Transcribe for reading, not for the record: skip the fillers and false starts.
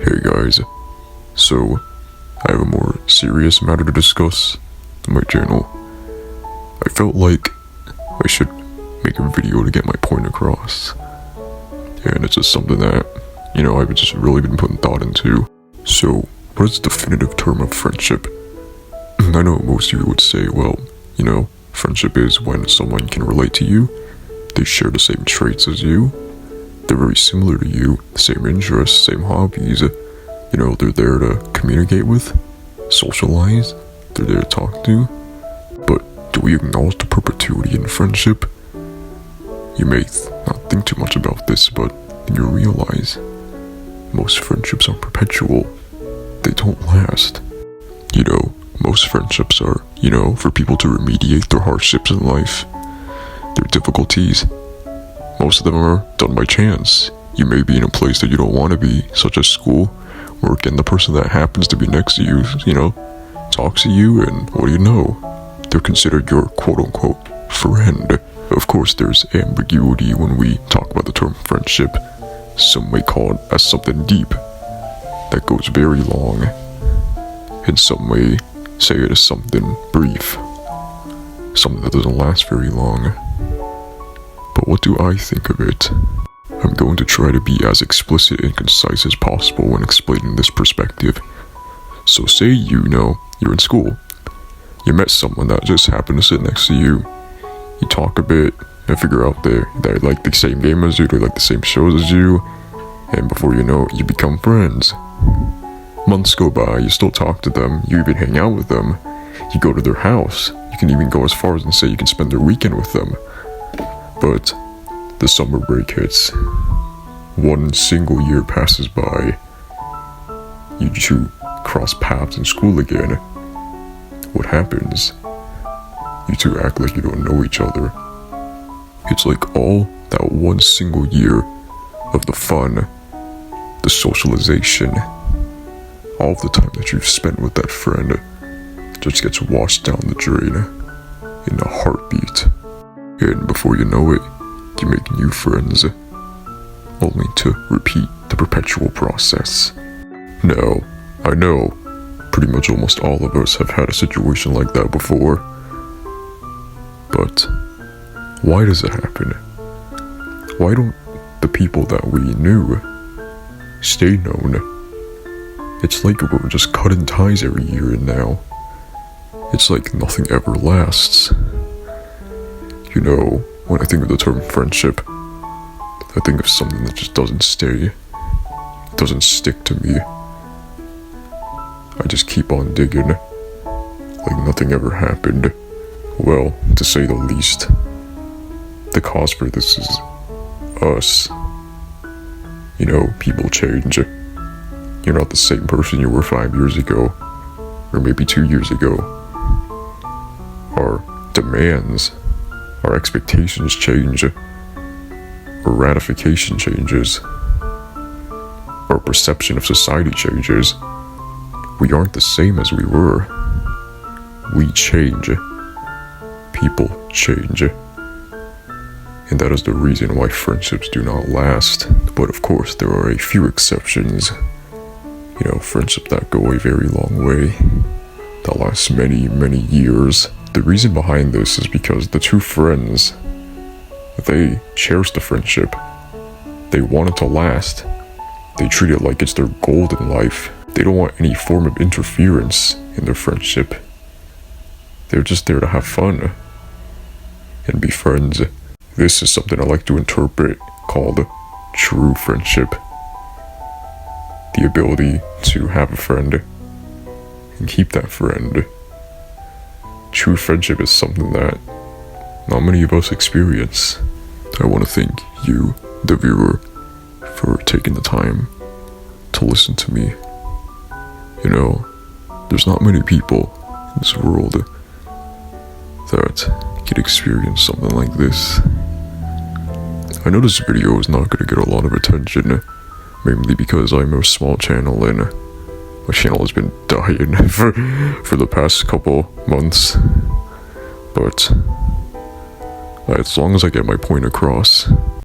Hey guys, so I have a more serious matter to discuss on my channel. I felt like I should make a video to get my point across. And it's just something that, I've just really been putting thought into. So, what is the definitive term of friendship? I know most of you would say, well, friendship is when someone can relate to you, they share the same traits as you, they're very similar to you, same interests, same hobbies, they're there to communicate with, socialize, they're there to talk to. But do we acknowledge the perpetuity in friendship? You may not think too much about this, but you realize most friendships are perpetual. They don't last. Most friendships are, for people to remediate their hardships in life, their difficulties. Most of them are done by chance. You may be in a place that you don't want to be, such as school, work, and the person that happens to be next to you, talks to you, and what do you know? They're considered your quote-unquote friend. Of course, there's ambiguity when we talk about the term friendship. Some may call it as something deep that goes very long, and some may say it as something brief, something that doesn't last very long. But what do I think of it? I'm going to try to be as explicit and concise as possible when explaining this perspective. So say you're in school. You met someone that just happened to sit next to you. You talk a bit and figure out they like the same game as you, they like the same shows as you, and before you know it, you become friends. Months go by, you still talk to them, you even hang out with them, you go to their house, you can even go as far as and say you can spend their weekend with them. But the summer break hits. One single year passes by. You two cross paths in school again. What happens? You two act like you don't know each other. It's like all that one single year of the fun, the socialization, all of the time that you've spent with that friend just gets washed down the drain in a heartbeat. And before you know it, you make new friends, only to repeat the perpetual process. Now, I know pretty much almost all of us have had a situation like that before. But why does it happen? Why don't the people that we knew stay known? It's like we're just cutting ties every year and now. It's like nothing ever lasts. When I think of the term friendship, I think of something that just doesn't stay. It doesn't stick to me. I just keep on digging, like nothing ever happened. Well, to say the least. The cause for this is us. People change. You're not the same person you were 5 years ago, or maybe 2 years ago. Our demands, our expectations change, our ratification changes, our perception of society changes. We aren't the same as we were. We change. People change. And that is the reason why friendships do not last. But of course, there are a few exceptions. Friendships that go a very long way, that last many, many years. The reason behind this is because the two friends, they cherish the friendship. They want it to last. They treat it like it's their goal in life. They don't want any form of interference in their friendship. They're just there to have fun and be friends. This is something I like to interpret called true friendship. The ability to have a friend and keep that friend. True friendship is something that not many of us experience. I want to thank you, the viewer, for taking the time to listen to me. There's not many people in this world that can experience something like this. I know this video is not going to get a lot of attention, mainly because I'm a small channel and my channel has been dying for the past couple months. But as long as I get my point across,